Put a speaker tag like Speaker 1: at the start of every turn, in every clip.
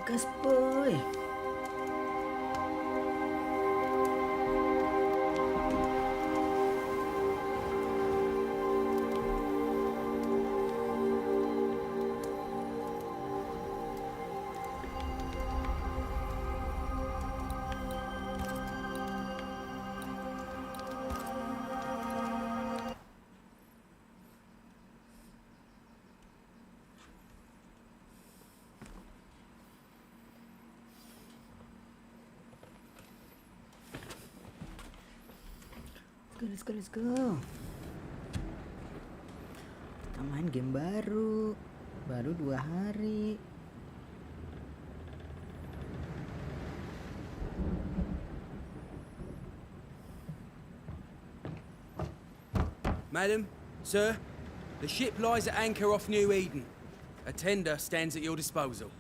Speaker 1: Gas boy. Let's go. Kita main game baru 2 hari.
Speaker 2: Madam, sir, the ship lies at anchor off New Eden. A tender stands at your disposal.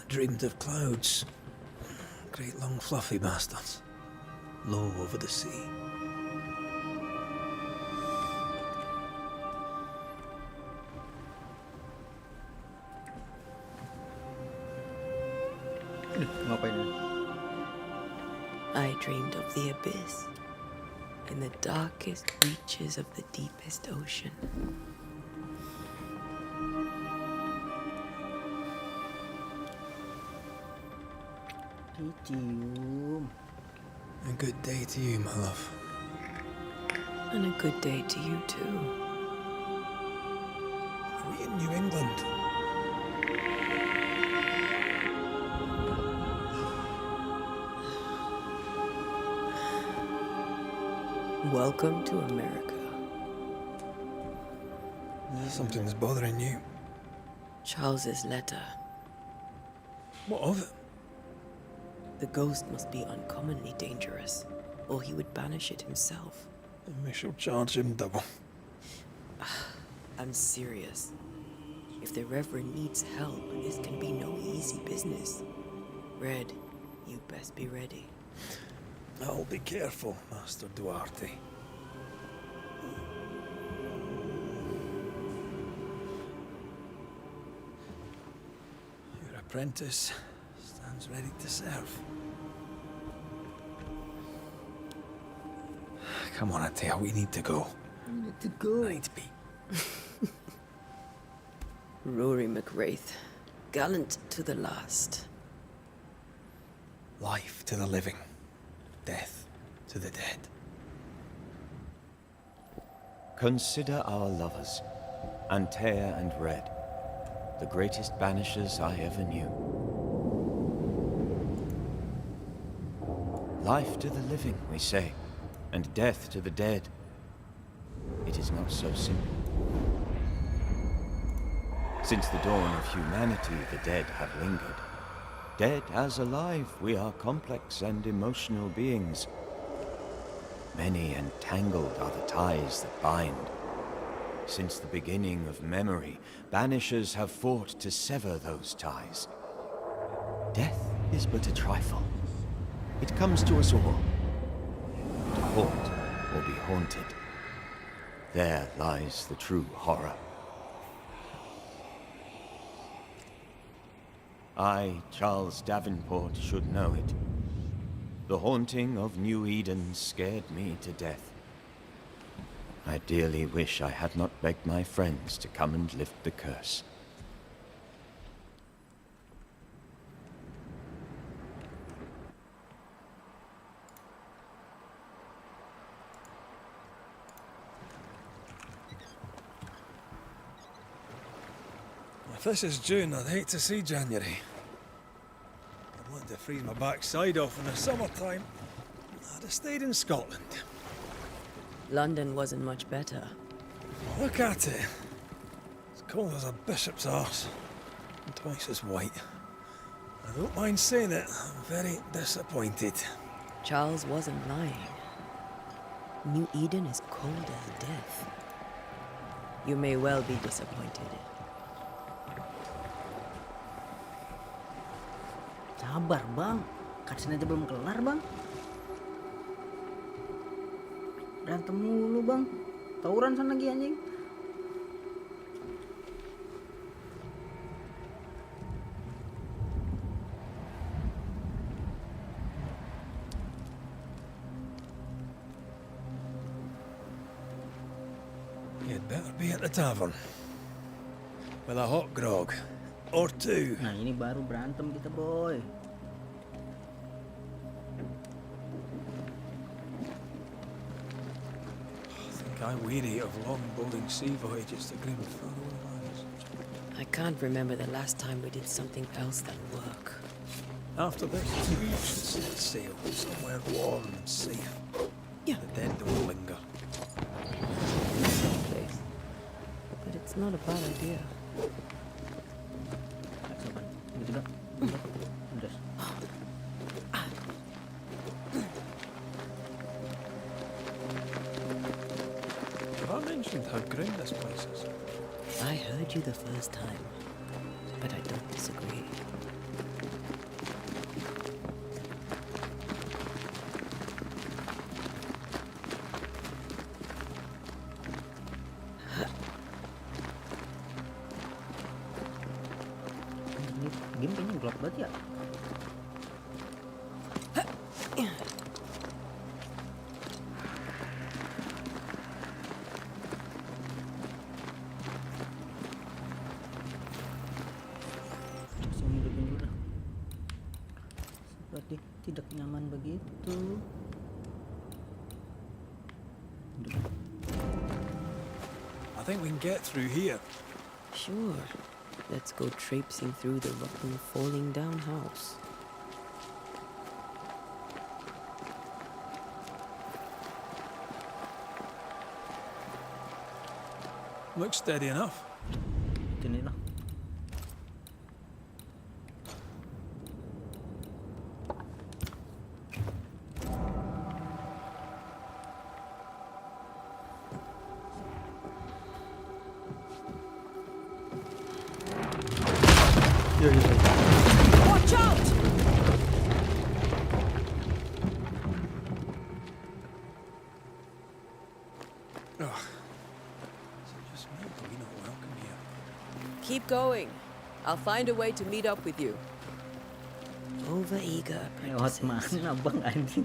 Speaker 3: Dreamed of clouds. Great long fluffy bastards. Low over the sea.
Speaker 1: Ngapain ini?
Speaker 4: I dreamed of the abyss and the darkest reaches of the deepest ocean.
Speaker 1: Dicium.
Speaker 3: A good day to you, my love.
Speaker 4: And a good day to you too.
Speaker 3: Are we in New England?
Speaker 4: Welcome to America.
Speaker 3: Something's bothering you.
Speaker 4: Charles's letter.
Speaker 3: What of it?
Speaker 4: The ghost must be uncommonly dangerous, or he would banish it himself.
Speaker 3: And we shall charge him double.
Speaker 4: I'm serious. If the Reverend needs help, this can be no easy business. Red, you best be ready.
Speaker 3: I'll be careful, Master Duarte. Your apprentice stands ready to serve. Come on, Atea, we need to go.
Speaker 1: We need to go.
Speaker 3: Night be.
Speaker 4: Rory McWraith, gallant to the last.
Speaker 3: Life to the living, death to the dead.
Speaker 5: Consider our lovers, Antea and Red, the greatest banishers I ever knew. Life to the living, we say, and death to the dead. It is not so simple. Since the dawn of humanity, the dead have lingered. Dead as alive, we are complex and emotional beings. Many and tangled are the ties that bind. Since the beginning of memory, banishers have fought to sever those ties. Death is but a trifle. It comes to us all. To haunt or be haunted. There lies the true horror. I, Charles Davenport, should know it. The haunting of New Eden scared me to death. I dearly wish I had not begged my friends to come and lift the curse.
Speaker 3: If this is June, I'd hate to see January. I'd want to freeze my backside off in the summertime. I'd have stayed in Scotland.
Speaker 4: London wasn't much better.
Speaker 3: Look at it. As cold as a bishop's arse. And twice as white. I don't mind saying it, I'm very disappointed.
Speaker 4: Charles wasn't lying. New Eden is cold as death. You may well be disappointed.
Speaker 1: Sabar, Bang. Cutscene aja belum kelar, Bang. Berantem mulu, Bang. Tawuran sana lagi, anjing.
Speaker 3: You'd better be at the tavern. With a hot grog. or two.
Speaker 1: Nah ini baru berantem kita boy.
Speaker 3: I think I'm weary of long, boring sea voyages to grim faraway lands.
Speaker 4: I can't remember the last time we did something else than work.
Speaker 3: After this, we should set sail somewhere warm and safe.
Speaker 4: Yeah.
Speaker 3: The dead don't linger.
Speaker 4: Place. But it's not a bad idea.
Speaker 1: Sabar. Ini juga. Terus.
Speaker 3: Have I mentioned how grim this place is?
Speaker 4: I heard you the first time, but I don't disagree.
Speaker 1: Ini game kayaknya gelap banget ya. Langsung hidupin dulu dah. Seperti tidak nyaman begitu. Hidup.
Speaker 3: I think we can get through here.
Speaker 4: Sure. Let's go traipsing through the rotten, falling down house.
Speaker 3: Looks steady enough.
Speaker 1: Ini lah.
Speaker 4: Watch out!
Speaker 3: Ugh. Is it just me? Are we not welcome here?
Speaker 4: Keep going. I'll find a way to meet up with you. Overeager
Speaker 1: Lewat
Speaker 4: apprentices.
Speaker 1: mana bang anjing?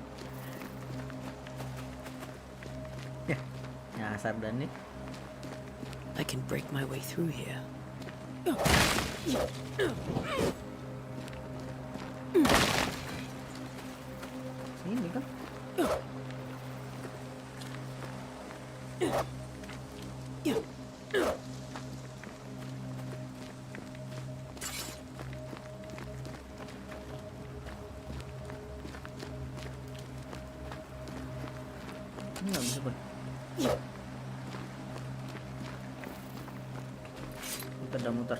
Speaker 1: Ya, nyasar dan nih.
Speaker 4: I can break my way through here.
Speaker 1: Sini kan? Ini nggak bisa bang. Muter dah muter.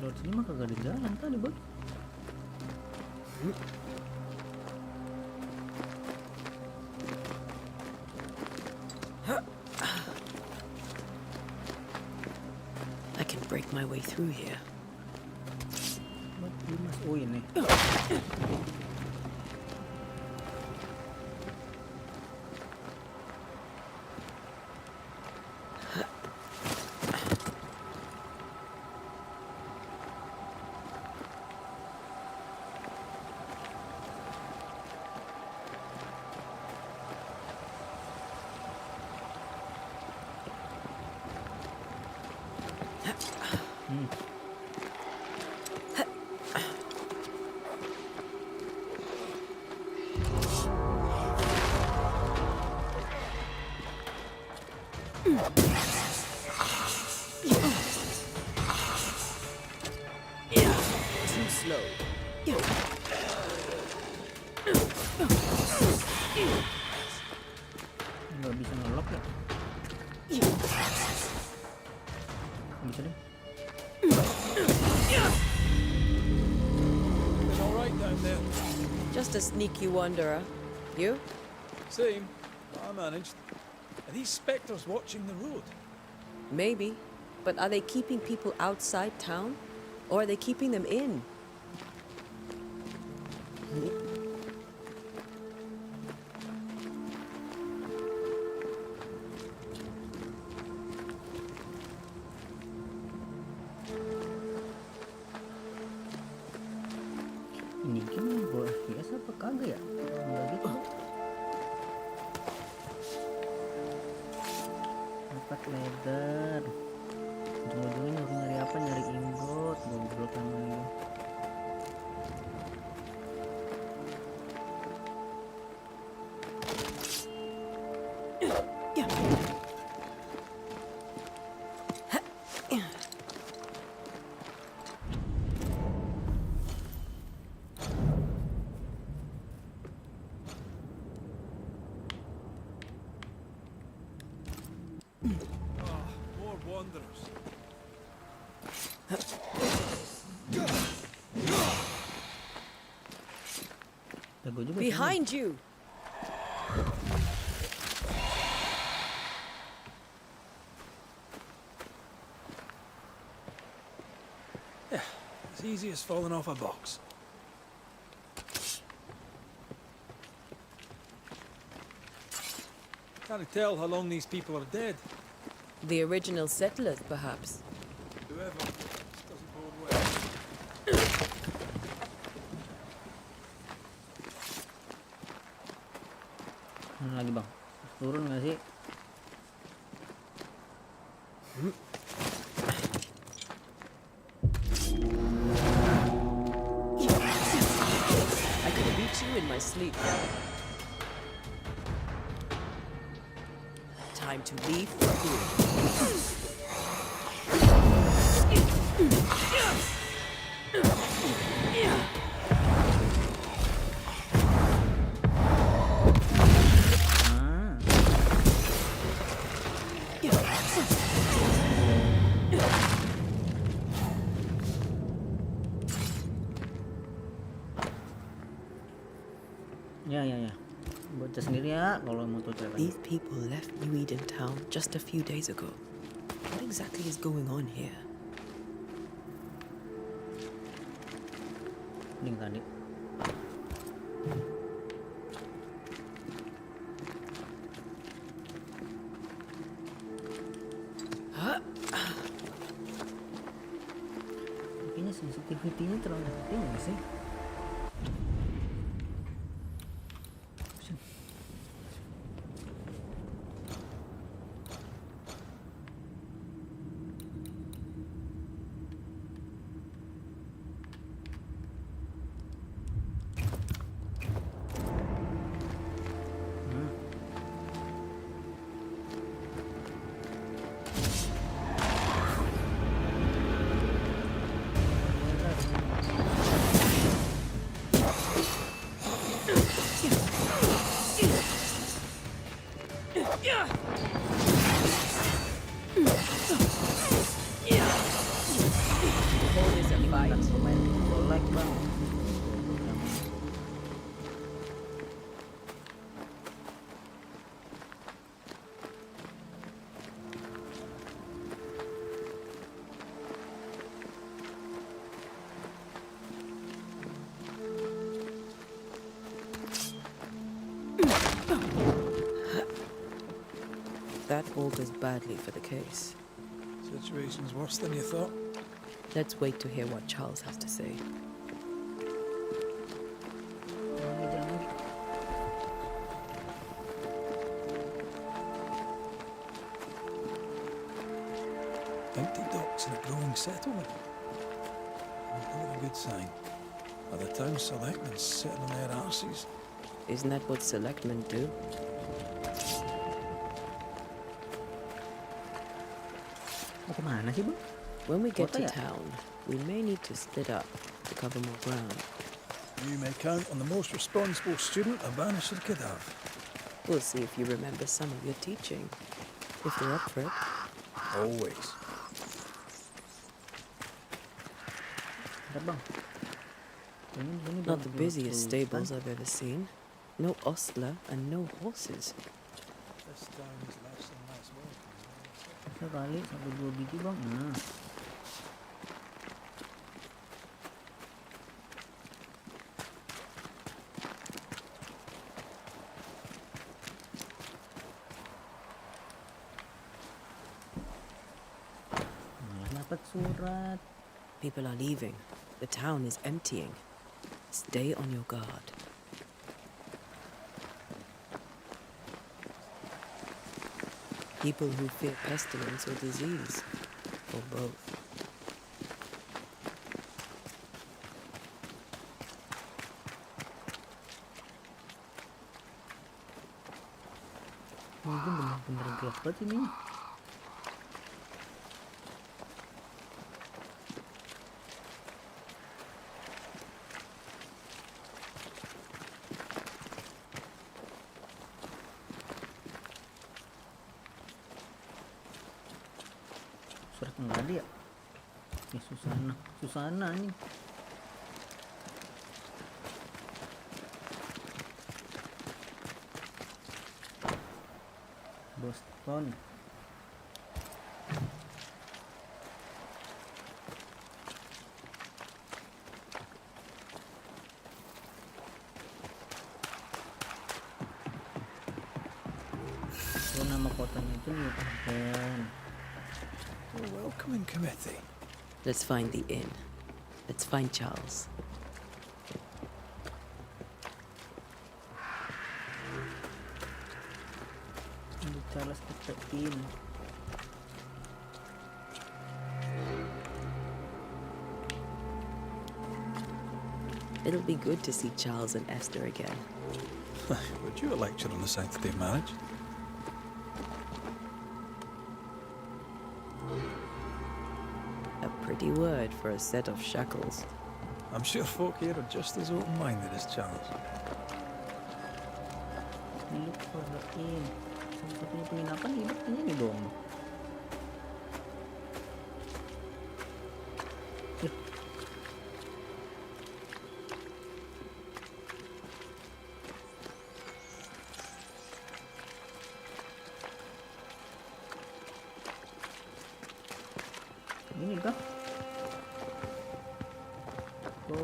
Speaker 1: Lewat sini mah kagak ada jalan tadi bang.
Speaker 4: I can break my way through here.
Speaker 1: Mas, oh ini.
Speaker 4: Too slow.
Speaker 1: Nggak bisa ngelok ya? Bisa deh.
Speaker 3: It's all right down there.
Speaker 4: Just a sneaky wanderer. You?
Speaker 3: Same. But I managed. Are these spectres watching the road?
Speaker 4: Maybe. But are they keeping people outside town? Or are they keeping them in?
Speaker 1: Ini game bola biasa apa kagak ya? Enggak gitu. Dapat leather. Ujung-ujungnya nyari apa? Nyari ingot. Goblok emang ini.
Speaker 3: More wanderers.
Speaker 1: Jago juga.
Speaker 4: Behind you!
Speaker 3: Yeah, as easy as falling off a box. Can't tell how long these people are dead.
Speaker 4: The original settlers, perhaps.
Speaker 3: Whoever. This doesn't bode well.
Speaker 1: Mana lagi bang? Turun nggak sih?
Speaker 4: I could reach you in my sleep. Time to leave for good.
Speaker 1: Ah, ya. Baca sendiri ya kalau mau tuh ceritanya.
Speaker 4: These people left New Eden town just a few days ago. What exactly is going on here?
Speaker 1: Link tadi. Kayaknya sensitivity-nya terlalu tinggi nggak sih?
Speaker 4: Hold is a fight.
Speaker 1: Pemain golek bang.
Speaker 4: That augurs badly for the case.
Speaker 3: Situation's worse than you thought.
Speaker 4: Let's wait to hear what Charles has to say.
Speaker 3: Empty docks in a growing settlement. Not a good sign. Are the town selectmen sitting on their arses?
Speaker 4: Isn't that what selectmen do?
Speaker 1: Mau kemana sih bang?
Speaker 4: When we get
Speaker 1: Kota
Speaker 4: to
Speaker 1: ya?
Speaker 4: town, we may need to split up to cover more ground.
Speaker 3: You may count on the most responsible student a banisher could have.
Speaker 4: We'll see if you remember some of your teaching. If you're up for it.
Speaker 3: Always.
Speaker 1: Ada bang. Ini
Speaker 4: Not
Speaker 1: baru
Speaker 4: the busiest
Speaker 1: 20
Speaker 4: stables
Speaker 1: kan?
Speaker 4: I've ever seen. No ostler and no horses.
Speaker 3: This town is less and less welcome.
Speaker 1: Bisa kali 1-2 biji bang. Nah. Malah dapat surat.
Speaker 4: People are leaving. The town is emptying. Stay on your guard. People who fear pestilence or disease, or both.
Speaker 1: Mungkin bener-bener gelap banget ini. Surat nggak ada ya? Ini Susana nih. Boston. Oh, nama kotanya itu New Haven.
Speaker 3: A welcoming committee.
Speaker 4: Let's find the inn. Let's find Charles.
Speaker 1: Ini Charles ketein.
Speaker 4: It'll be good to see Charles and Esther again.
Speaker 3: Would you a lecture on the sanctity of marriage?
Speaker 4: A pretty word for a set of shackles.
Speaker 3: I'm sure folk here are just as open-minded as Charles.
Speaker 1: Look for the inn. Satu-satunya penginapan hidupnya ini dong. Yuk. Ini kah? Oh.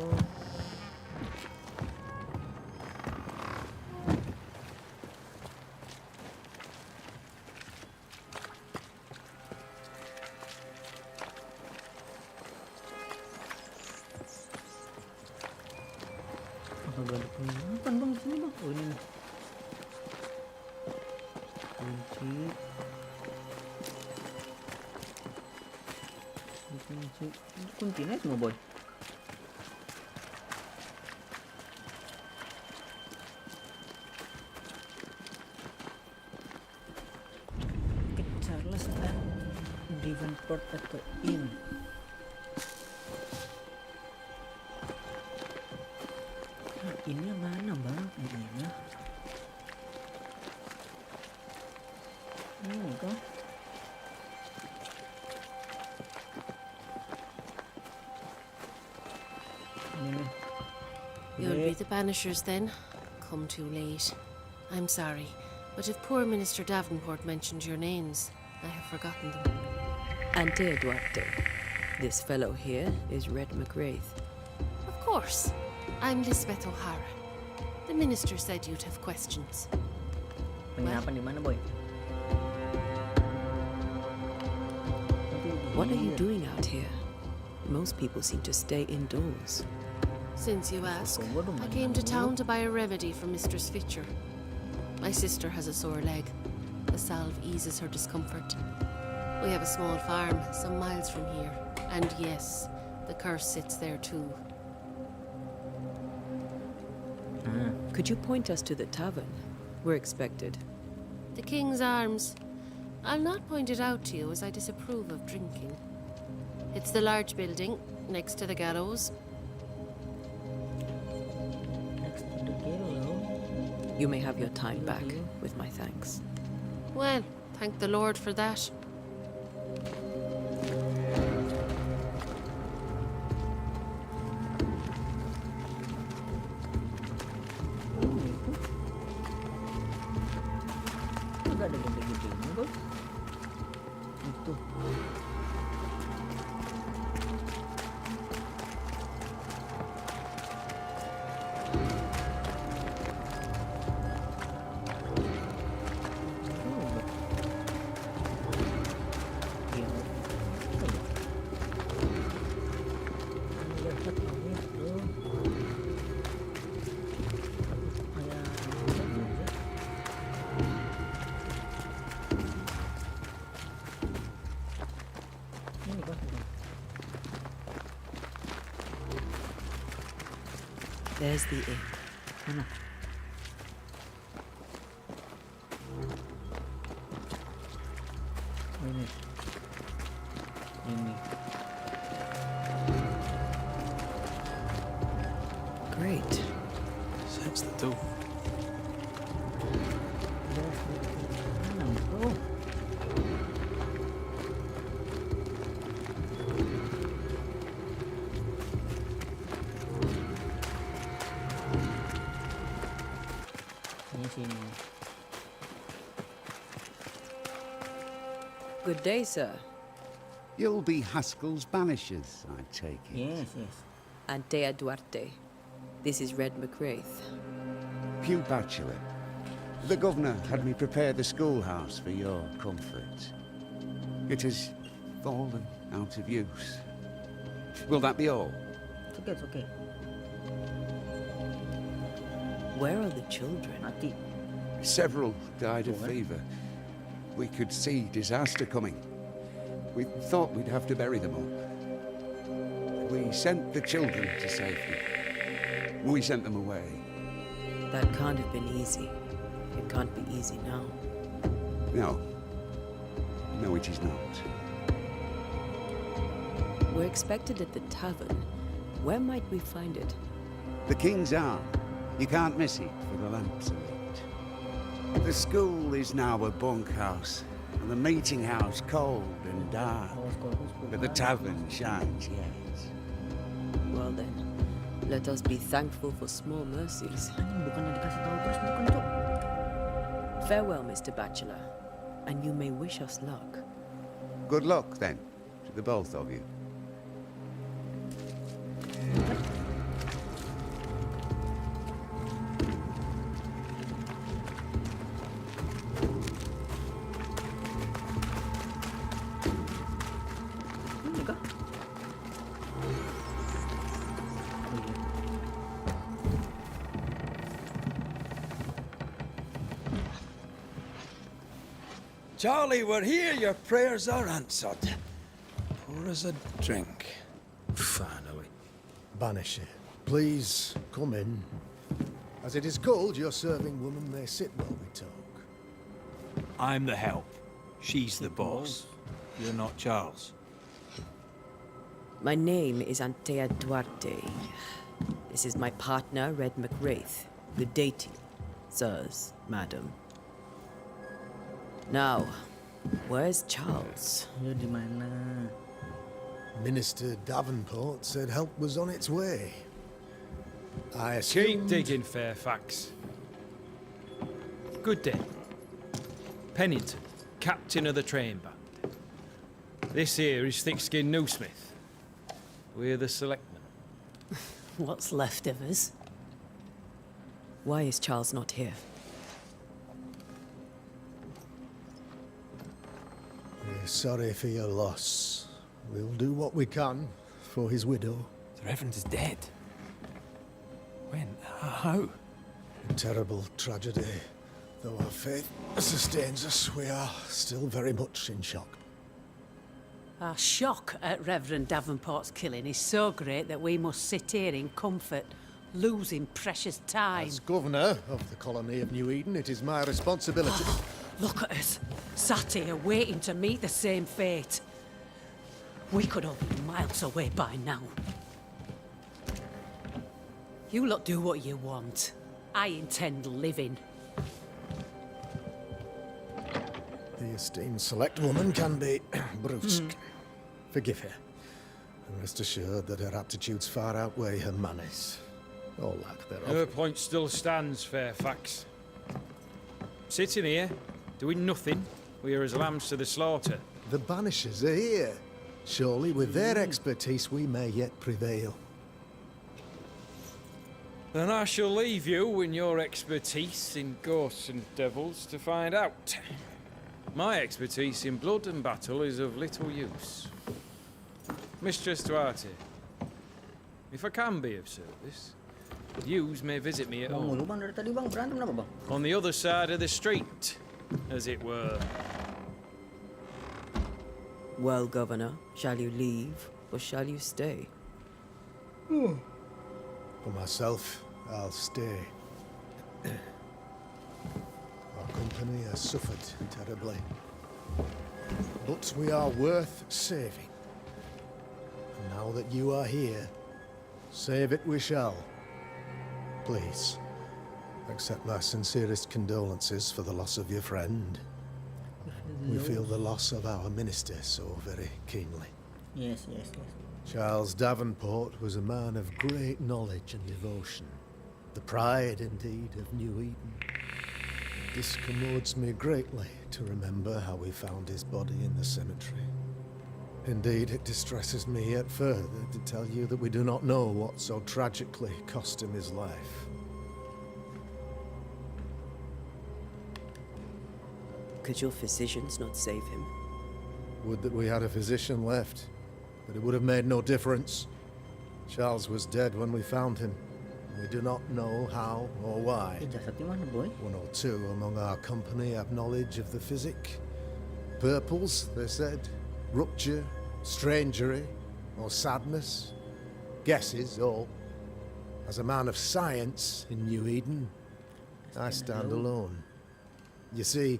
Speaker 1: Agak ada penginapan bang di sini bang. Oh ini nih. Kunci. Kuncinya semua boy. Charles and Davenport atau Inn. Nah, ini yang mana bang? Ini ya. Ini kah?
Speaker 6: You'll be the banishers then? Come too late. I'm sorry, but if poor Minister Davenport mentioned your names, I have forgotten them.
Speaker 4: Ante Duarte. This fellow here is Red McGrath.
Speaker 6: Of course. I'm Lisbeth O'Hara. The minister said you'd have questions.
Speaker 1: Penginapan di mana boy?
Speaker 4: What are you doing out here? Most people seem to stay indoors.
Speaker 6: Since you ask, I came to town to buy a remedy for Mistress Fitcher. My sister has a sore leg. The salve eases her discomfort. We have a small farm some miles from here. And yes, the curse sits there too.
Speaker 4: Could you point us to the tavern? We're expected.
Speaker 6: The King's Arms. I'll not point it out to you as I disapprove of drinking. It's the large building next to the gallows.
Speaker 1: Next to the gallows.
Speaker 4: You may have your time back, with my thanks.
Speaker 6: Well, thank the Lord for that.
Speaker 1: Agak ada gede-gedenya bos. Itu.
Speaker 4: There's the inn.
Speaker 1: Mana? Oh, ini. Ini.
Speaker 4: Great.
Speaker 3: So that's the door.
Speaker 1: Mana, bro? Ini sini.
Speaker 4: Good day, sir.
Speaker 7: You'll be Haskell's banishers, I take it.
Speaker 1: Yes, yes.
Speaker 4: Antea Duarte. This is Red McWraith.
Speaker 7: Pew Bachelor. The governor had me prepare the schoolhouse for your comfort. It has fallen out of use. Will that be all?
Speaker 1: It's okay, it's okay.
Speaker 4: Where are the children?
Speaker 1: Mati.
Speaker 7: Several died of fever. We could see disaster coming. We thought we'd have to bury them all. We sent the children to safety. We sent them away.
Speaker 4: That can't have been easy. It can't be easy now.
Speaker 7: No. No, it is not.
Speaker 4: We're expected at the tavern. Where might we find it?
Speaker 7: The King's Arm. You can't miss it, for the lamps are lit. The school is now a bunkhouse, and the meeting house cold and dark. But the tavern shines yet.
Speaker 4: Well then, let us be thankful for small mercies.
Speaker 1: Anjing, bukannya dikasih tahu terus, bukan, Cok.
Speaker 4: Farewell, Mr. Bachelor, and you may wish us luck.
Speaker 7: Good luck, then, to the both of you.
Speaker 1: Ini kah?
Speaker 3: Charlie, we're here. Your prayers are answered. Pour us a drink.
Speaker 2: Finally.
Speaker 8: Banisher, please come in. As it is called, your serving woman may sit while we talk.
Speaker 9: I'm the help. She's the boss. You're not Charles.
Speaker 4: My name is Antea Duarte. This is my partner, Red McWraith. Good day to you, sirs, madam. Now, where's Charles?
Speaker 1: Dia di mana?
Speaker 8: Minister Davenport said help was on its way. I
Speaker 2: Keep
Speaker 8: assumed...
Speaker 2: digging, Fairfax. Good day. Pennington, captain of the train band. This here is Thick-Skinned Newsmith. We're the selectmen.
Speaker 10: What's left of us?
Speaker 4: Why is Charles not here?
Speaker 8: We're sorry for your loss. We'll do what we can for his widow.
Speaker 9: The Reverend is dead. When? How?
Speaker 8: A terrible tragedy. Though our faith sustains us, we are still very much in shock.
Speaker 10: Our shock at Reverend Davenport's killing is so great that we must sit here in comfort, losing precious time.
Speaker 8: As governor of the colony of New Eden, it is my responsibility...
Speaker 10: Look at us, sat here waiting to meet the same fate. We could all be miles away by now. You lot do what you want. I intend living.
Speaker 8: The esteemed select woman can be brusque. Forgive her. And rest assured that her aptitudes far outweigh her manners. Or lack thereof.
Speaker 2: Her point still stands, Fairfax. Sitting here, doing nothing, we are as lambs to the slaughter.
Speaker 8: The Banishers are here. Surely with their expertise we may yet prevail.
Speaker 2: Then I shall leave you and your expertise in ghosts and devils to find out. My expertise in blood and battle is of little use. Mistress Duarte, if I can be of service, yous may visit me at
Speaker 1: Bang,
Speaker 2: home.
Speaker 1: mulu bang dari tadi bang, berantem kenapa bang?
Speaker 2: On the other side of the street, as it were.
Speaker 4: Well, Governor, shall you leave or shall you stay?
Speaker 8: For myself, I'll stay. Our company has suffered terribly. But we are worth saving. And now that you are here, save it we shall. Please, accept my sincerest condolences for the loss of your friend. We feel the loss of our minister so very keenly.
Speaker 1: Yes.
Speaker 8: Charles Davenport was a man of great knowledge and devotion. The pride, indeed, of New Eden. It discommodes me greatly to remember how we found his body in the cemetery. Indeed, it distresses me yet further to tell you that we do not know what so tragically cost him his life.
Speaker 4: Could your physicians not save him?
Speaker 8: Would that we had a physician left, but it would have made no difference. Charles was dead when we found him. We do not know how or why.
Speaker 1: Jasadnya mana, boy?
Speaker 8: One or two among our company have knowledge of the physic. Purples, they said. Rupture, strangery, or sadness. Guesses, all. As a man of science in New Eden, I stand alone. You see,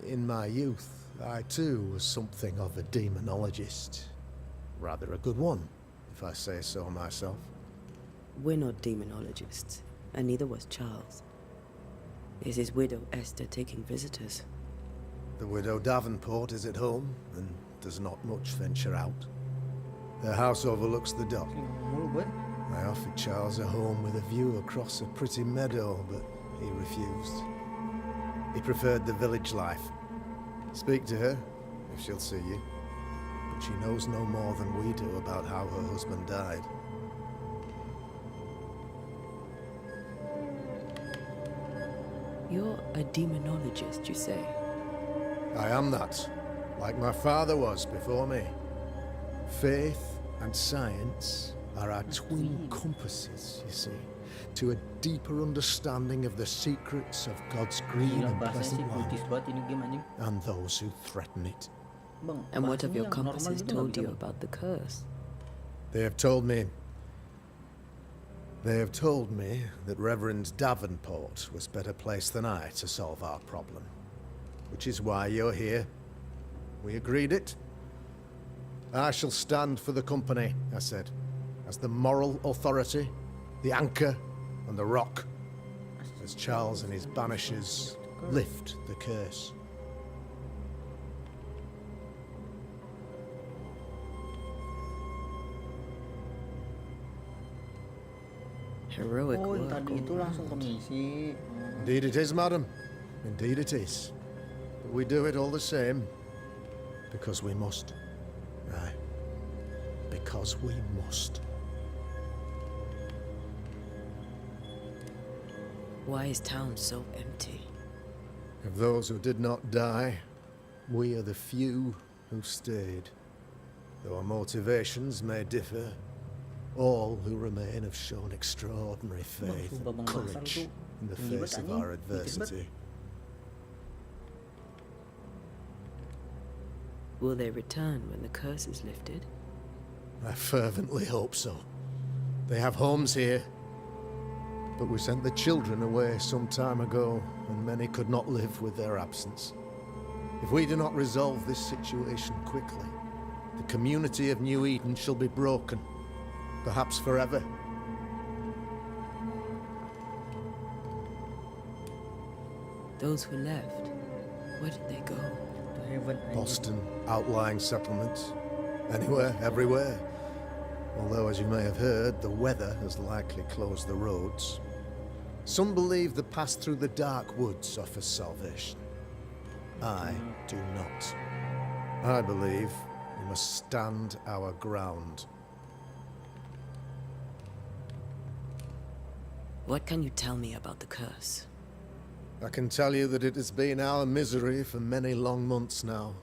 Speaker 8: in my youth, I too was something of a demonologist. Rather a good one, if I say so myself.
Speaker 4: We're not demonologists, and neither was Charles. Is his widow Esther taking visitors?
Speaker 8: The widow Davenport is at home, and does not much venture out. Their house overlooks the dock. I offered Charles a home with a view across a pretty meadow, but he refused. He preferred the village life. Speak to her, if she'll see you. But she knows no more than we do about how her husband died.
Speaker 4: You're a demonologist, you say?
Speaker 8: I am that, like my father was before me. Faith and science are our twin compasses, you see, to a deeper understanding of the secrets of God's green and pleasant land, and those who threaten it.
Speaker 4: And what have your compasses told you about the curse?
Speaker 8: They have told me that Reverend Davenport was better placed than I to solve our problem. Which is why you're here. We agreed it. I shall stand for the company, I said, as the moral authority, the anchor, and the rock, as Charles and his banishers lift the curse.
Speaker 4: Heroic
Speaker 1: Oh, yang
Speaker 4: work.
Speaker 1: tadi itu langsung ke misi.
Speaker 8: Indeed it is, madam. Indeed it is. But we do it all the same. Because we must. Aye. Because we must.
Speaker 4: Why is town so empty?
Speaker 8: Of those who did not die, we are the few who stayed. Though our motivations may differ, all who remain have shown extraordinary faith and courage in the face of our adversity.
Speaker 4: Will they return when the curse is lifted?
Speaker 8: I fervently hope so. They have homes here. But we sent the children away some time ago, and many could not live with their absence. If we do not resolve this situation quickly, the community of New Eden shall be broken, perhaps forever.
Speaker 4: Those who left, where did they go?
Speaker 1: To heaven.
Speaker 8: Boston, outlying settlements, anywhere, everywhere. Although, as you may have heard, the weather has likely closed the roads. Some believe the path through the dark woods offers salvation. I do not. I believe we must stand our ground.
Speaker 4: What can you tell me about the curse?
Speaker 8: I can tell you that it has been our misery for many long months now.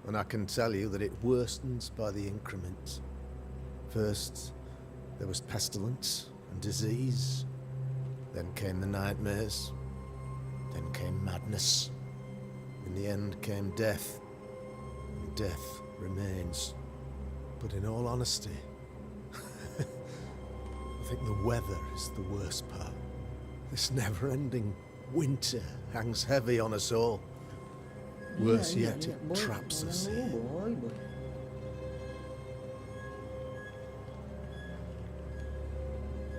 Speaker 8: And I can tell you that it worstens by the increment. First, there was pestilence and disease. Then came the nightmares. Then came madness. In the end came death. And death remains. But in all honesty, I think the weather is the worst part. This never-ending winter hangs heavy on us all. Worse yet, it
Speaker 1: boy.
Speaker 8: traps us here.
Speaker 1: Boy.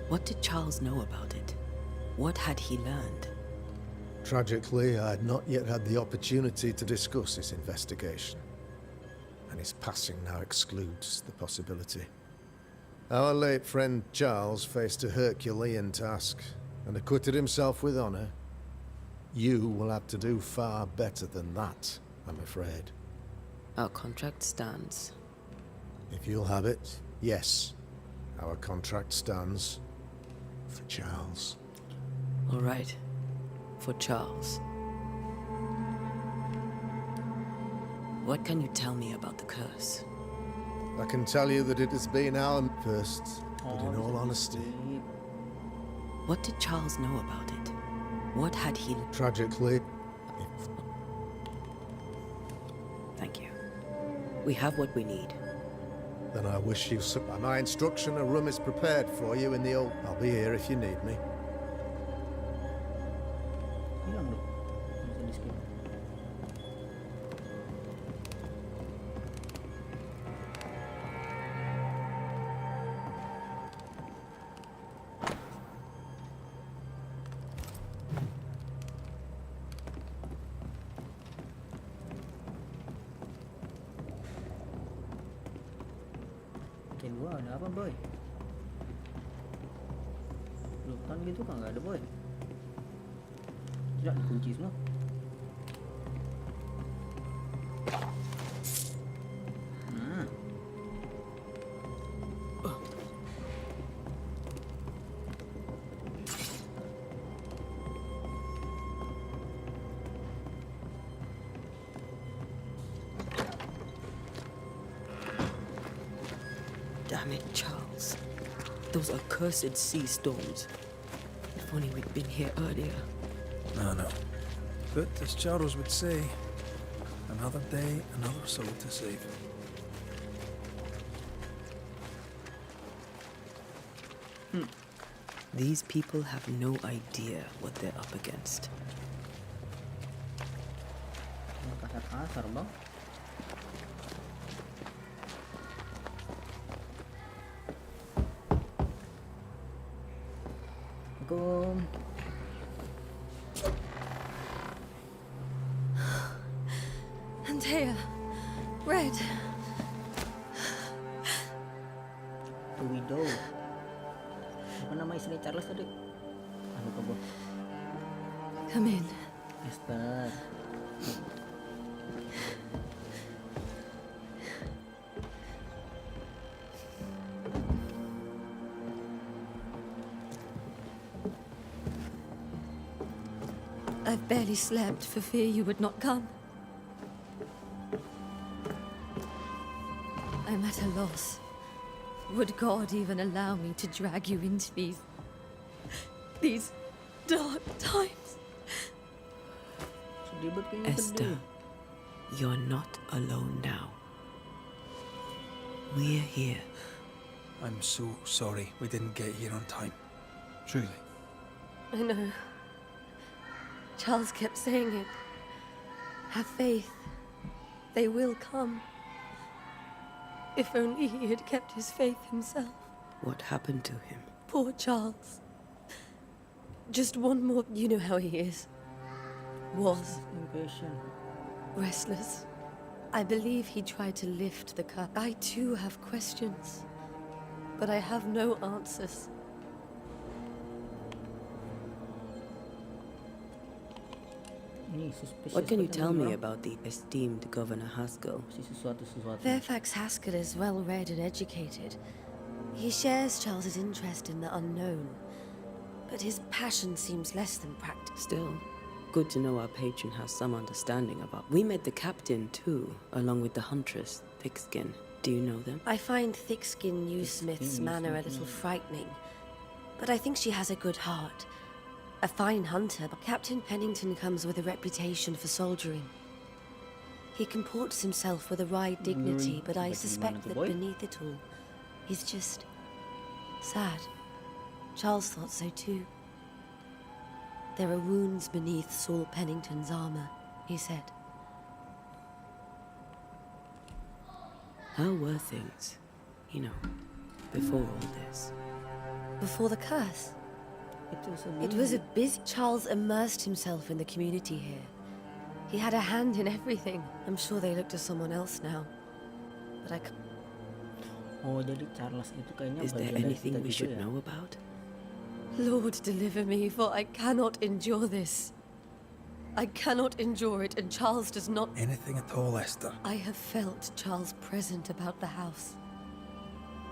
Speaker 4: What did Charles know about it? What had he learned?
Speaker 8: Tragically, I had not yet had the opportunity to discuss this investigation, and his passing now excludes the possibility. Our late friend Charles faced a Herculean task and acquitted himself with honor. You will have to do far better than that, I'm afraid.
Speaker 4: Our contract stands.
Speaker 8: If you'll have it, yes, our contract stands for Charles.
Speaker 4: All right. For Charles. What can you tell me about the curse?
Speaker 8: I can tell you that it has been our first, but in all honesty,
Speaker 4: What did Charles know about it? What had he...
Speaker 8: tragically,
Speaker 4: Thank you. We have what we need.
Speaker 8: then I wish you some. By my instruction, a room is prepared for you in the old. I'll be here if you need me.
Speaker 1: Hilang dong. Bisa di skip. Oke, gua ada apa, boy? Lutan gitu kan nggak ada, boy. Tidak dikunci semua. Nah.
Speaker 4: Damn it, Charles. Those accursed sea storms. If only we'd been here earlier.
Speaker 3: No. But as Charles would say, another day, another soul to save.
Speaker 4: These people have no idea what they're up against.
Speaker 1: Kasar-kasar, bang. Assalamualaikum.
Speaker 6: Antea, Red.
Speaker 1: The Widow. Apa nama istri Charles tadi? Lupa gua.
Speaker 6: Come in.
Speaker 1: Esther.
Speaker 6: I've barely slept for fear you would not come. I'm at a loss. Would God even allow me to drag you into these dark times?
Speaker 1: Sedih banget kayaknya,
Speaker 4: Esther,
Speaker 1: sedih.
Speaker 4: you're not alone now. We're here.
Speaker 3: I'm so sorry we didn't get here on time. Truly.
Speaker 6: I know. Charles kept saying it. Have faith. They will come. If only he had kept his faith himself.
Speaker 4: What happened to him?
Speaker 6: Poor Charles. Just one more. You know how he is. Was.
Speaker 1: Impatient.
Speaker 6: Restless. I believe he tried to lift the cup. I too have questions. But I have no answers.
Speaker 1: Ini suspicious
Speaker 4: What can you
Speaker 1: banget
Speaker 4: tell
Speaker 1: nih
Speaker 4: me
Speaker 1: orang.
Speaker 4: about the esteemed Governor Haskell?
Speaker 1: Si sesuatu.
Speaker 6: Fairfax Haskell is well read and educated. He shares Charles's interest in the unknown. But his passion seems less than practical.
Speaker 4: Still, good to know our patron has some understanding about. We met the captain too, along with the huntress, Thickskin. Do you know them?
Speaker 6: I find thick-skinned Newsmith's manner a little frightening. But I think she has a good heart. A fine hunter, but Captain Pennington comes with a reputation for soldiering. He comports himself with a wry dignity, but I suspect that beneath it all, he's just sad.
Speaker 11: Charles thought so too. There are wounds beneath Saul Pennington's armor, he said.
Speaker 4: How were things, before all this?
Speaker 11: Before the curse,
Speaker 1: It was a
Speaker 11: it was a busy... Charles immersed himself in the community here. He had a hand in everything. I'm sure they look to someone else now. But I...
Speaker 1: Oh, jadi Charles itu kayaknya
Speaker 4: Is there
Speaker 1: bagian dari
Speaker 4: anything
Speaker 1: kita
Speaker 4: we
Speaker 1: juga
Speaker 4: should
Speaker 1: ya?
Speaker 4: know about?
Speaker 11: Lord, deliver me, for I cannot endure this. I cannot endure it, and Charles does not...
Speaker 3: Anything at all, Esther?
Speaker 11: I have felt Charles present about the house.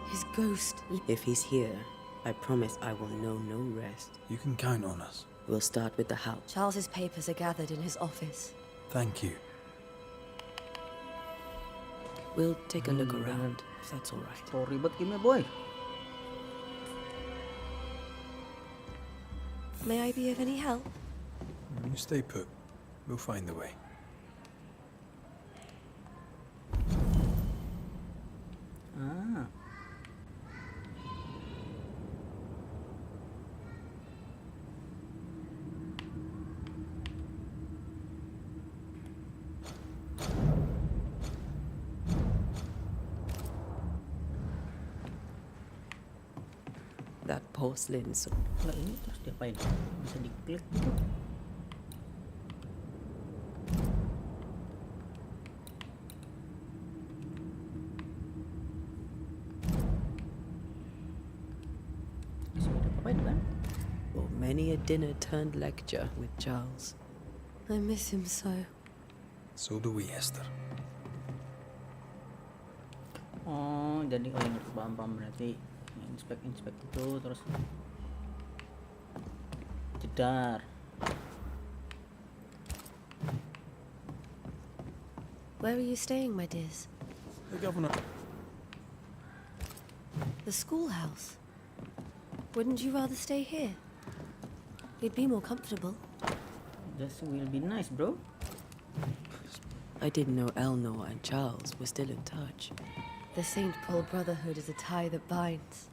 Speaker 11: His ghost...
Speaker 4: If he's here, I promise I will know no rest.
Speaker 3: You can count on us.
Speaker 4: We'll start with the house.
Speaker 11: Charles's papers are gathered in his office.
Speaker 3: Thank you.
Speaker 4: We'll take a look around, if that's all right.
Speaker 1: So ribet gimana boy?
Speaker 11: May I be of any help?
Speaker 3: You stay put. We'll find the way.
Speaker 1: Ah.
Speaker 4: That porcelain
Speaker 1: Lah ini terus diapain? Bisa diklik gitu. Bisa diapain kan?
Speaker 4: or many a dinner turned lecture with Charles.
Speaker 11: I miss him so.
Speaker 3: So do we, Esther.
Speaker 1: Oh, jadi ini paham berarti inspek itu terus jedar.
Speaker 11: Where are you staying, my dears?
Speaker 3: The governor.
Speaker 11: The schoolhouse. Wouldn't you rather stay here? You'd be more comfortable.
Speaker 1: This will be nice, bro.
Speaker 4: I didn't know Eleanor and Charles were still in touch.
Speaker 11: The St. Paul Brotherhood is a tie that binds.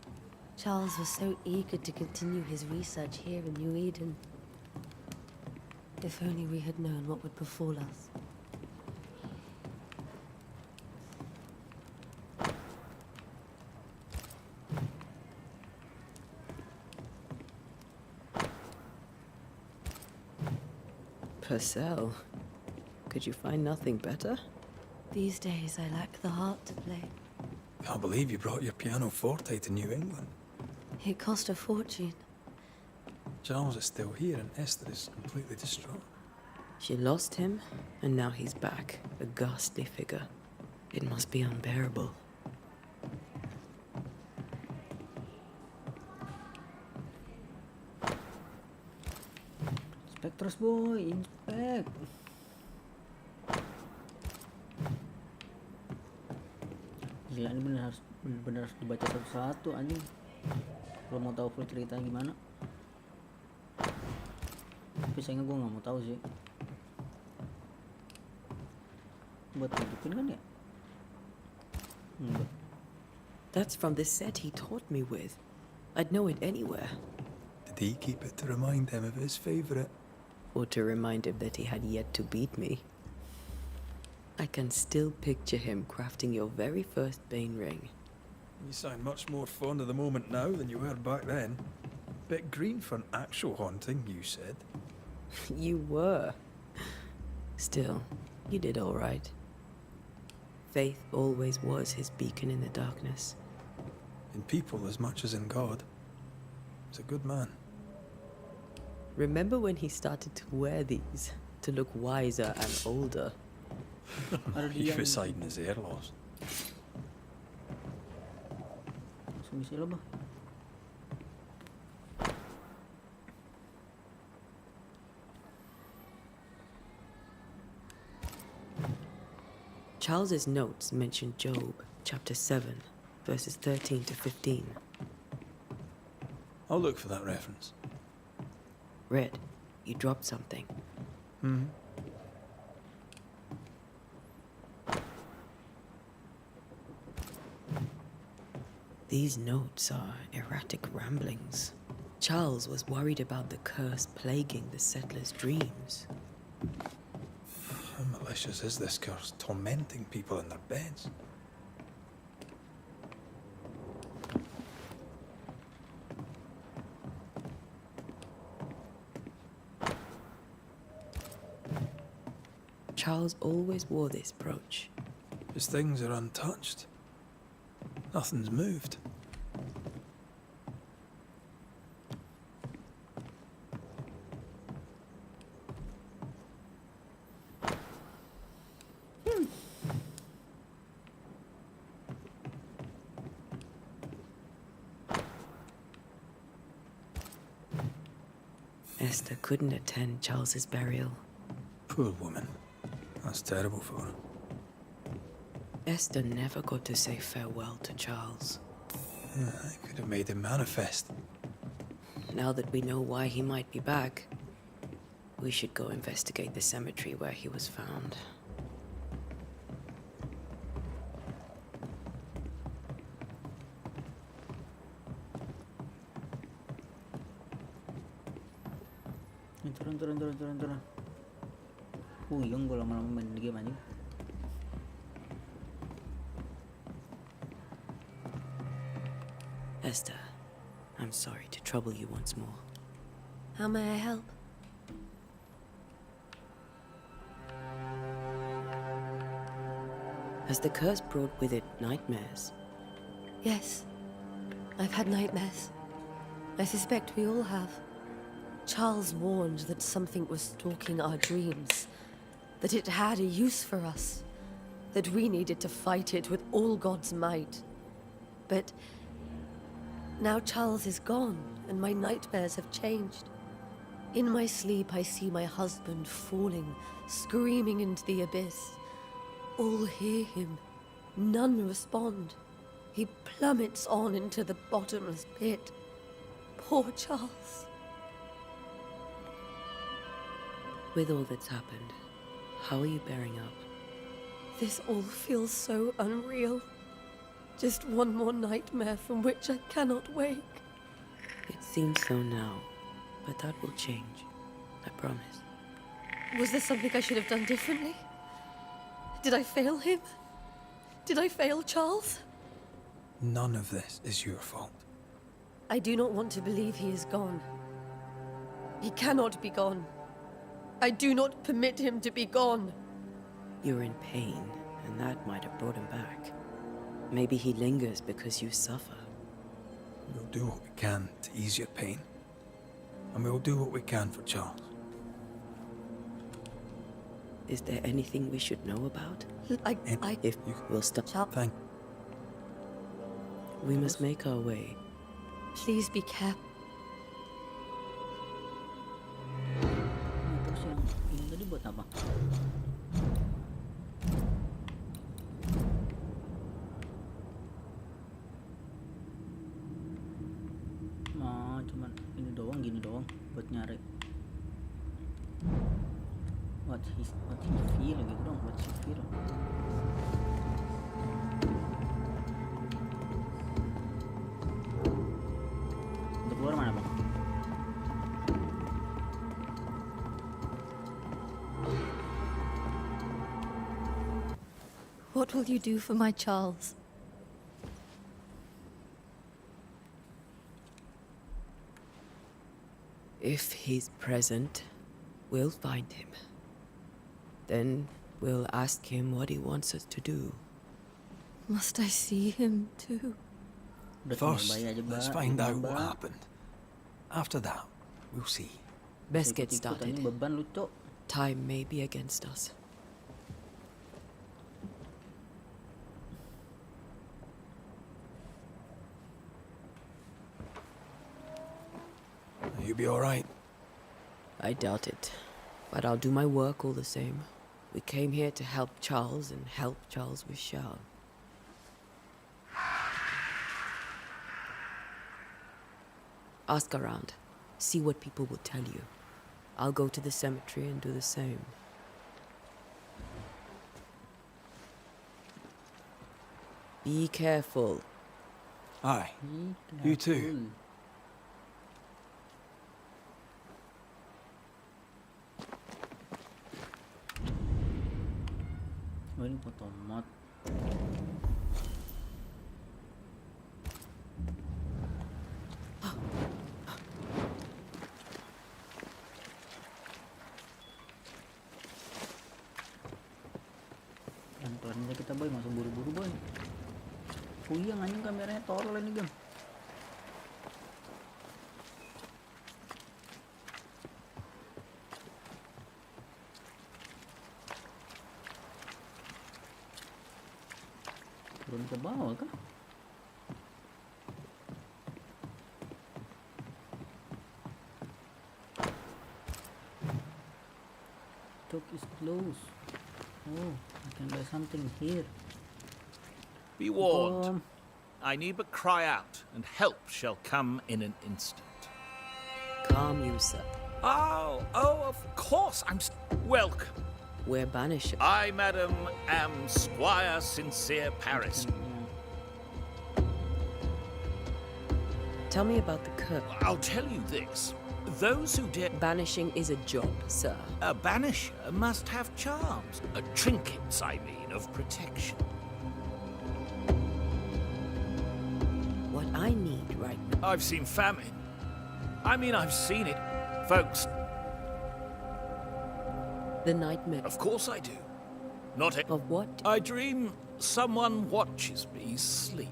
Speaker 11: Charles was so eager to continue his research here in New Eden. If only we had known what would befall us.
Speaker 4: Purcell, could you find nothing better?
Speaker 11: These days, I lack the heart to play.
Speaker 3: Can't believe you brought your pianoforte to New England.
Speaker 11: It cost a fortune.
Speaker 3: Charles is still here and Esther is completely distraught.
Speaker 4: She lost him, and now he's back, a ghastly figure. It must be unbearable.
Speaker 1: Inspek terus boy, inspek. Gila ini bener harus dibaca satu-satu anjing. Kalau mau tahu full cerita gimana. Tapi sayangnya gue nggak mau tahu sih. Buat hidupin kan ya? Enggak.
Speaker 4: That's from the set he taught me with. I'd know it anywhere.
Speaker 3: Did he keep it to remind him of his favourite?
Speaker 4: Or to remind him that he had yet to beat me. I can still picture him crafting your very first Bane ring.
Speaker 3: You sound much more fond of the moment now than you were back then. Bit green for an actual haunting, you said.
Speaker 4: You were. Still, you did all right. Faith always was his beacon in the darkness.
Speaker 3: In people as much as in God. He's a good man.
Speaker 4: Remember when he started to wear these to look wiser and older?
Speaker 3: He was hiding his hair loss.
Speaker 1: Misi lo bah.
Speaker 4: Charles's notes mention Job, chapter 7, verses 13 to 15.
Speaker 3: I'll look for that reference.
Speaker 4: Red, you dropped something.
Speaker 3: Hmm.
Speaker 4: These notes are erratic ramblings. Charles was worried about the curse plaguing the settlers' dreams.
Speaker 3: How malicious is this curse, tormenting people in their beds?
Speaker 4: Charles always wore this brooch.
Speaker 3: His things are untouched. Nothing's moved.
Speaker 4: Esther couldn't attend Charles's burial.
Speaker 3: Poor woman. That's terrible for her.
Speaker 4: Esther never got to say farewell to Charles.
Speaker 3: I could have made him manifest.
Speaker 4: Now that we know why he might be back, we should go investigate the cemetery where he was found.
Speaker 1: Turun. Puyeng gue lama-lama main di game aja.
Speaker 4: Esther, I'm sorry to trouble you once more.
Speaker 11: How may I help?
Speaker 4: Has the curse brought with it nightmares?
Speaker 11: Yes. I've had nightmares. I suspect we all have. Charles warned that something was stalking our dreams, that it had a use for us, that we needed to fight it with all God's might. But now Charles is gone, and my nightmares have changed. In my sleep, I see my husband falling, screaming into the abyss. All hear him. None respond. He plummets on into the bottomless pit. Poor Charles.
Speaker 4: With all that's happened, how are you bearing up?
Speaker 11: This all feels so unreal. Just one more nightmare from which I cannot wake.
Speaker 4: It seems so now, but that will change. I promise.
Speaker 11: Was there something I should have done differently? Did I fail him? Did I fail Charles?
Speaker 3: None of this is your fault.
Speaker 11: I do not want to believe he is gone. He cannot be gone. I do not permit him to be gone.
Speaker 4: You're in pain, and that might have brought him back. Maybe he lingers because you suffer.
Speaker 3: We'll do what we can to ease your pain. And we'll do what we can for Charles.
Speaker 4: Is there anything we should know about? If
Speaker 3: you
Speaker 4: we'll stop.
Speaker 3: Thank.
Speaker 4: We must make our way.
Speaker 11: Please be careful.
Speaker 1: Terus yang ini tadi buat apa? Cuman ini doang, gini doang buat nyari what he feel gitu dong, what she feel. Untuk keluar mana bang?
Speaker 11: What will you do for my Charles?
Speaker 4: If he's present, we'll find him. Then we'll ask him what he wants us to do.
Speaker 11: Must I see him too?
Speaker 3: First, let's find out what happened. After that, we'll see.
Speaker 4: Best get started.
Speaker 1: Beban lu, Cok.
Speaker 4: Time may be against us.
Speaker 3: You'll be all right.
Speaker 4: I doubt it, but I'll do my work all the same. We came here to help Charles, and help Charles we shall. Ask around. See what people will tell you. I'll go to the cemetery and do the same. Be careful.
Speaker 9: Aye. You too.
Speaker 1: Oh ini otomat. Pelan-pelan aja kita boy, masuk buru-buru boy. Puyeng anjing kameranya tolol ini gem. Turun ke bawah kah? Dock is closed. Oh, I can buy something here.
Speaker 12: Be warned. I need but cry out, and help shall come in an instant.
Speaker 4: Calm you, sir.
Speaker 12: Oh, of course, welcome.
Speaker 4: We're Banisher.
Speaker 12: I, madam, am Squire Sincere Paris.
Speaker 4: Tell me about the curse.
Speaker 12: I'll tell you this. Those who dare...
Speaker 4: Banishing is a job, sir.
Speaker 12: A banisher must have charms. Trinkets, I mean, of protection.
Speaker 4: What I need right now...
Speaker 12: I've seen famine. I mean, I've seen it. Folks...
Speaker 4: The nightmare.
Speaker 12: Of course I do. Not a...
Speaker 4: Of what?
Speaker 12: I dream someone watches me sleep.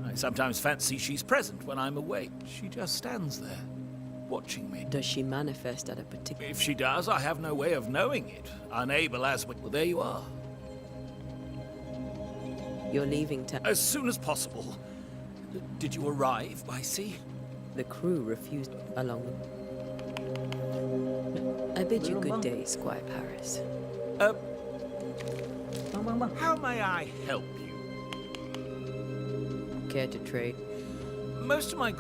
Speaker 12: I sometimes fancy she's present when I'm awake. She just stands there, watching me.
Speaker 4: Does she manifest at a particular...
Speaker 12: If she does, I have no way of knowing it. Unable as... Well, there you are.
Speaker 4: You're leaving town?
Speaker 12: As soon as possible. Did you arrive by sea?
Speaker 4: The crew refused along the... I bid you good day, Squire Paris.
Speaker 12: How may I help you?
Speaker 4: Care to trade?
Speaker 12: Most of my...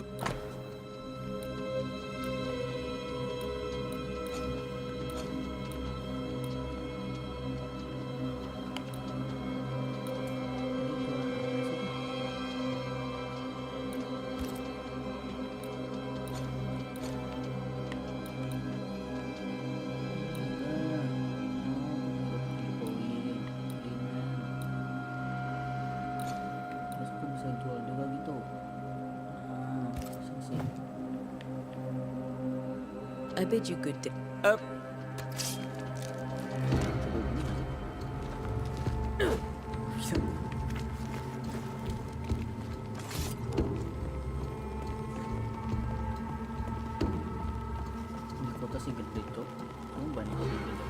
Speaker 4: I bid you good day.
Speaker 1: Di kota sih gede cok. Banyak kota gede.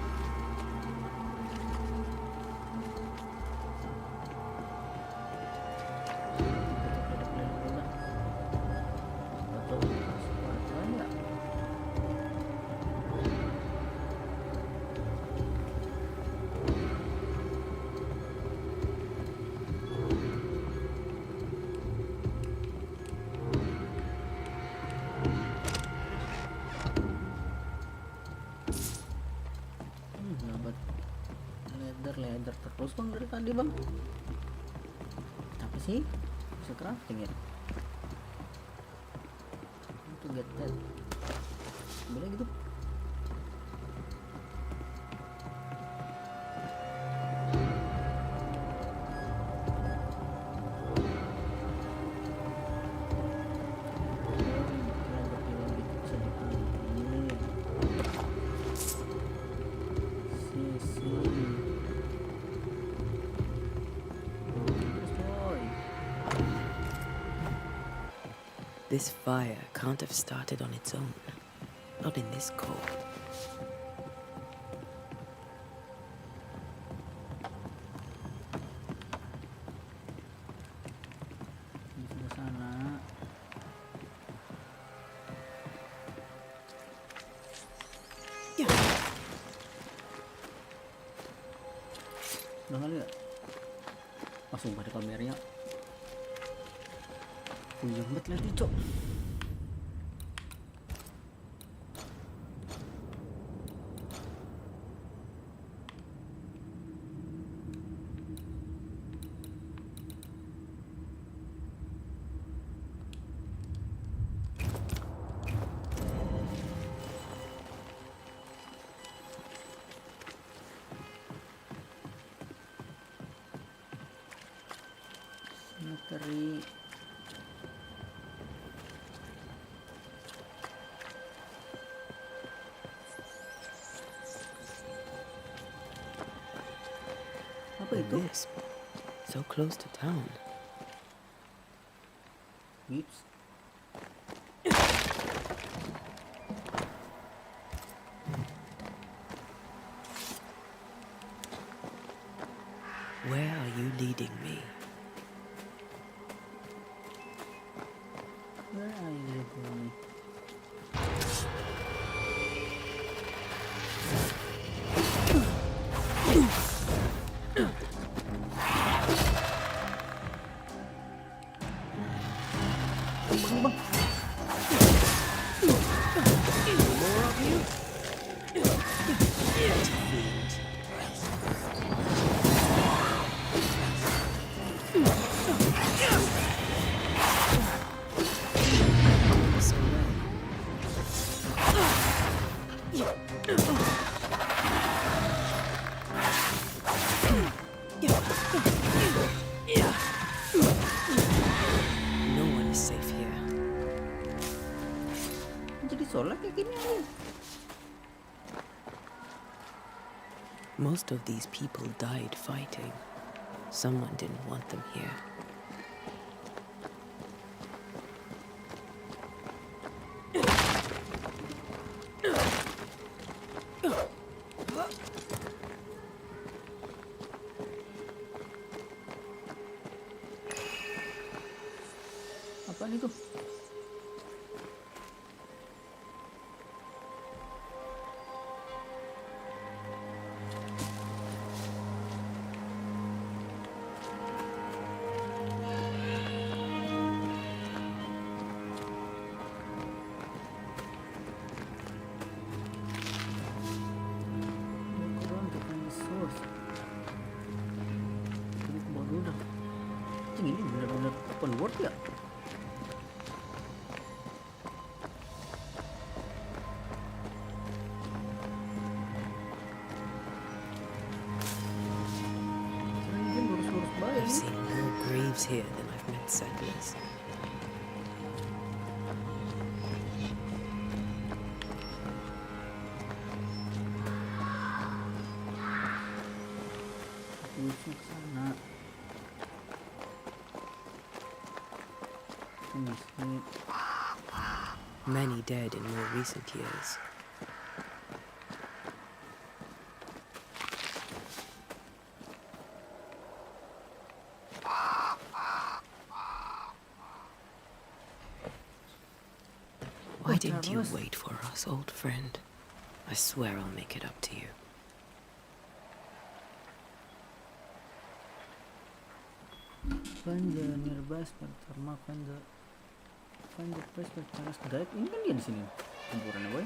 Speaker 1: Leather terus bang dari tadi bang. Apa sih? Bisa crafting ya? To get that. Boleh gitu?
Speaker 4: This fire can't have started on its own. Not in this cold.
Speaker 1: Di sebelah sana. Udah kali ya? Langsung pada kameranya. Puyeng banget lagi cok.
Speaker 4: hear this? So close to town.
Speaker 1: Oops.
Speaker 4: Where are you leading me?
Speaker 1: Where are you leading me?
Speaker 4: No one is safe here.
Speaker 1: Jadi solak kayak gini aja.
Speaker 4: Most of these people died fighting. Someone didn't want them here.
Speaker 1: Apaan itu? Kurang to find the source. Ini ke bawah dulu dah. Cing, ini benar-benar open world ya? Ini lurus-lurus
Speaker 4: I've
Speaker 1: banget.
Speaker 4: seen more graves here than I've met settlers.
Speaker 1: Lurusnya ke sana. Ini sini.
Speaker 4: Many dead in more recent years. Why didn't you
Speaker 1: terus.
Speaker 4: wait for us, old friend? I swear I'll make it up to you.
Speaker 1: Find the nearby specter mark. Find the place where Charles died. Ini kan dia di sini. Campurannya, boy.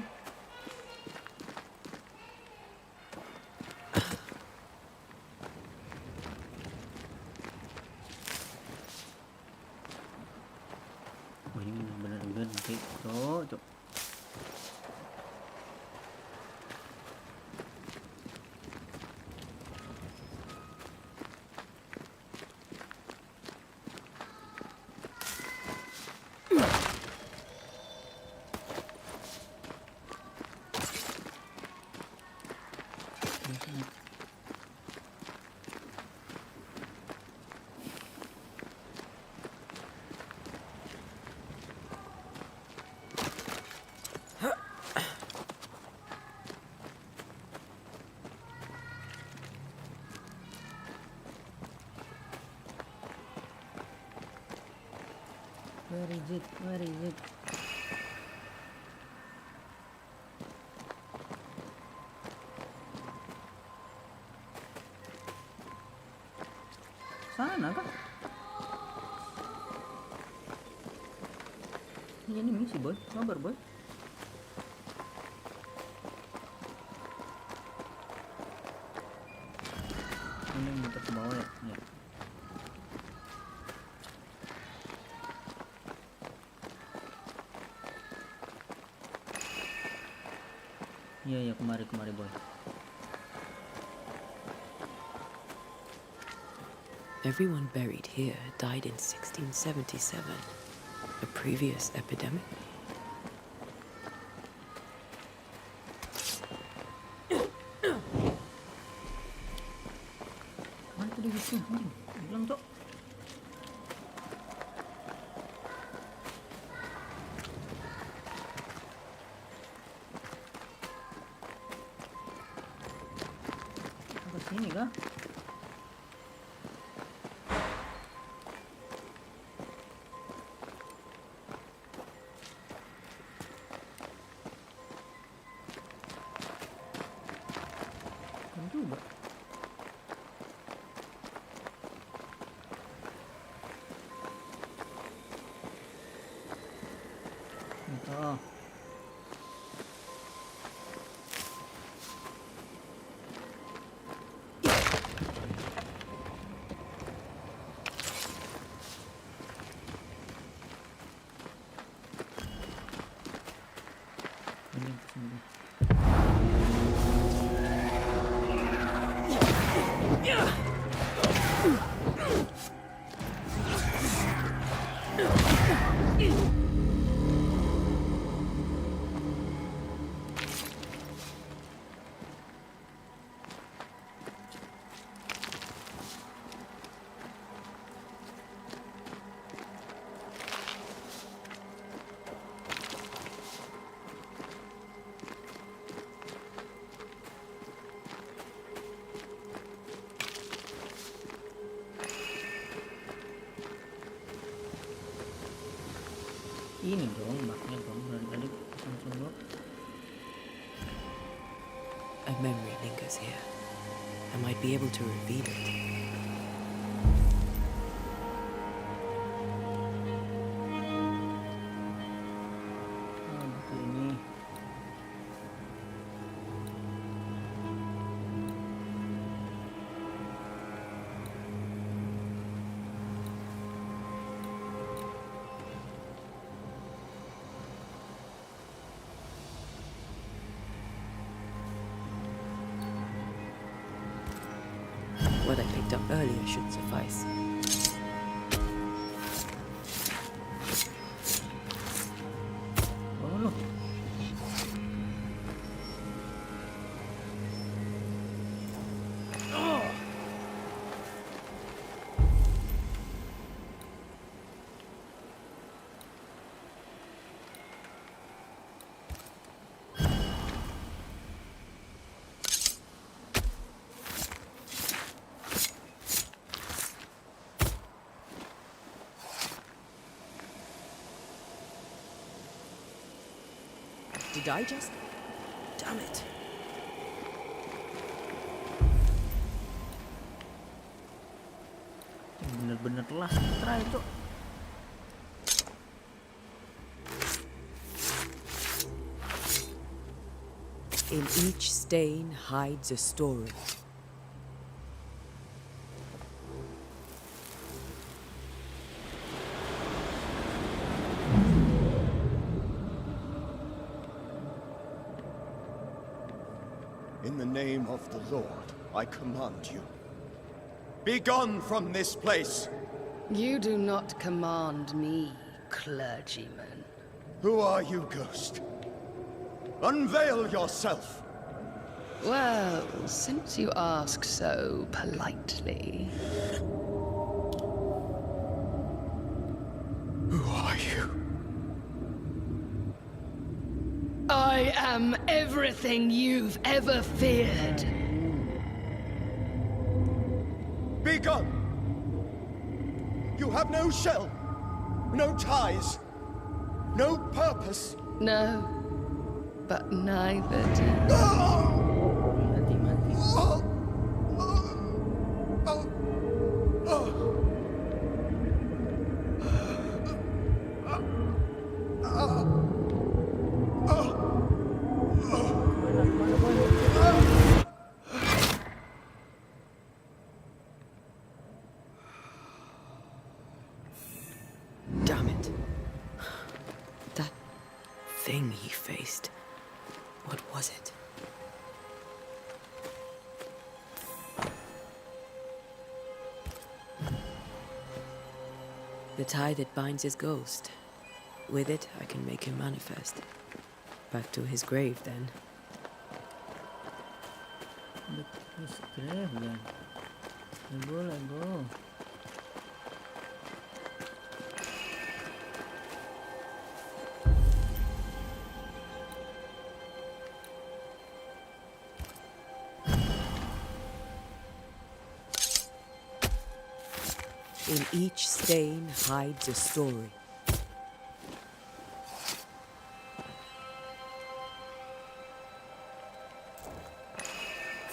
Speaker 1: Wah, ini benar-benar gede, cok. Where is it? Where is it? Sana kah? Ini misi, boy. Sabar, boy. Ini muter ke bawah ya? Ya. Iya, kemari boy.
Speaker 4: Everyone buried here died in 1677, a previous epidemic.
Speaker 1: Mana tadi Bilang tuh. Ke sini kah? Kan juga. Ito. Ini kesini. Ini dong, maknya dong, dan tadi langsung dulu.
Speaker 4: A memory lingers here. I might be able to reveal it.
Speaker 1: Oh, buku ini.
Speaker 4: What I picked up earlier should suffice.
Speaker 1: Bangun lu.
Speaker 4: Did I just? Damn it.
Speaker 1: Bener-bener lah setra itu.
Speaker 4: In each stain hides a story.
Speaker 5: In the name of the Lord, I command you. Be gone from this place!
Speaker 13: You do not command me, clergyman.
Speaker 5: Who are you, ghost? Unveil yourself!
Speaker 13: Well, since you ask so politely.
Speaker 5: Who are you?
Speaker 13: I am everything you've ever feared.
Speaker 5: Be gone! You have no shell, no ties, no purpose.
Speaker 13: No, but neither do you.
Speaker 1: Mati, mati.
Speaker 4: Damn it. That thing he faced. What was it? The tie that binds his ghost. With it, I can make him manifest. Back to his grave, then.
Speaker 1: His grave, then. Lego.
Speaker 4: In each stain hides a story.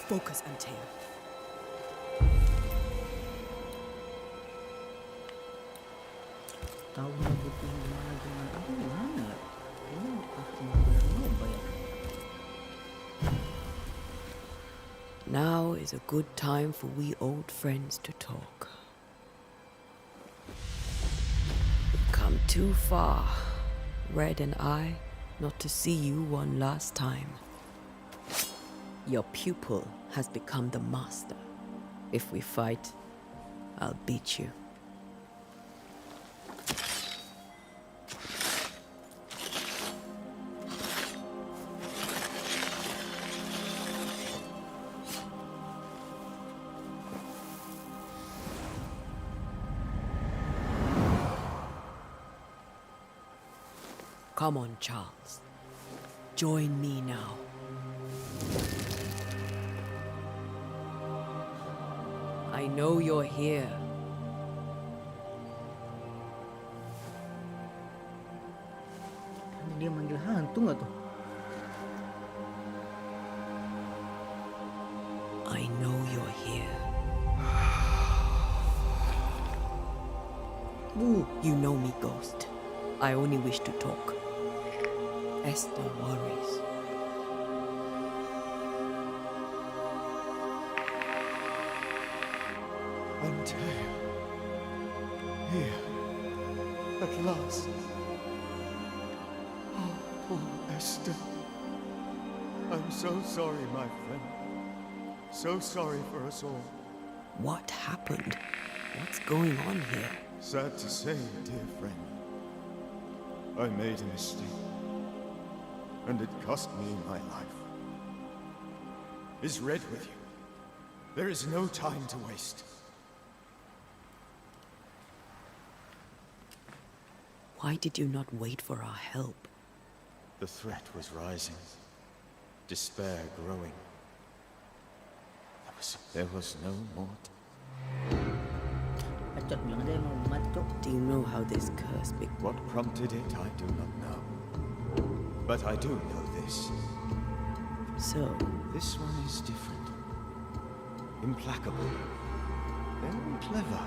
Speaker 4: Focus, Antea.
Speaker 1: Tahu nggak butuh gimana apa gimana ya? Ini aku nyoba ya.
Speaker 4: Now is a good time for we old friends to talk. We've come too far, Red and I, not to see you one last time. Your pupil has become the master. If we fight, I'll beat you. Come on, Charles. Join me now. I know you're here.
Speaker 1: Dia manggil hantu nggak tuh?
Speaker 4: I know you're here. You know me, Ghost. I only wish to talk. Esther worries.
Speaker 8: Antea. Here. At last. Oh, poor Esther. I'm so sorry, my friend. So sorry for us all.
Speaker 4: What happened? What's going on here?
Speaker 8: Sad to say, dear friend. I made a mistake. And it cost me my life. Is Red with you? There is no time to waste.
Speaker 4: Why did you not wait for our help?
Speaker 5: The threat was rising. Despair growing. There was no more.
Speaker 4: Do you know how this curse began?
Speaker 5: What prompted it, I do not know. But I do know this.
Speaker 4: So?
Speaker 5: This one is different. Implacable. Very clever.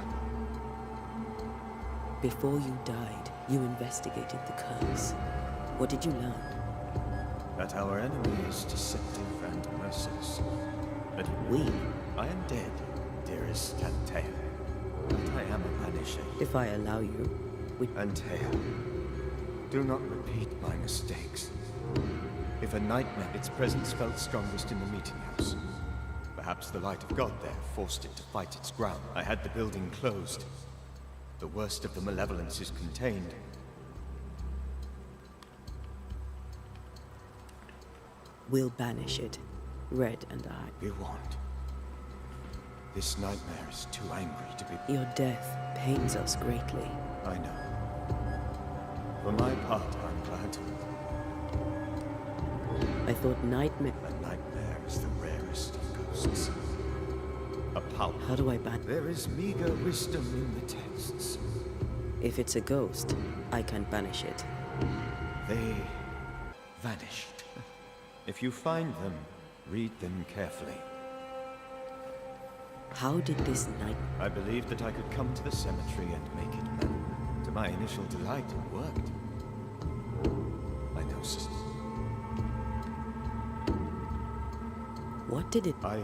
Speaker 4: Before you died, you investigated the curse. What did you learn?
Speaker 5: That our enemy is deceptive and merciless. But I am dead, dearest Antea. But I am a banisher.
Speaker 4: If I allow you,
Speaker 5: Antea, do not repeat my mistakes. If a nightmare, its presence felt strongest in the meeting house. Perhaps the light of God there forced it to fight its ground. I had the building closed. The worst of the malevolence is contained.
Speaker 4: We'll banish it, Red and I.
Speaker 5: We won't. This nightmare is too angry to be...
Speaker 4: Your death pains us greatly.
Speaker 5: I know. For my part, I'm glad to.
Speaker 4: I thought nightmare...
Speaker 5: A nightmare is the rarest of ghosts. A power.
Speaker 4: How do I ban...
Speaker 5: There is meager wisdom in the texts.
Speaker 4: If it's a ghost, I can't banish it.
Speaker 5: They vanished. If you find them, read them carefully.
Speaker 4: How did this night...
Speaker 5: I believed that I could come to the cemetery and make it known. To my initial delight, it worked. I know, sister.
Speaker 4: What did it...
Speaker 5: I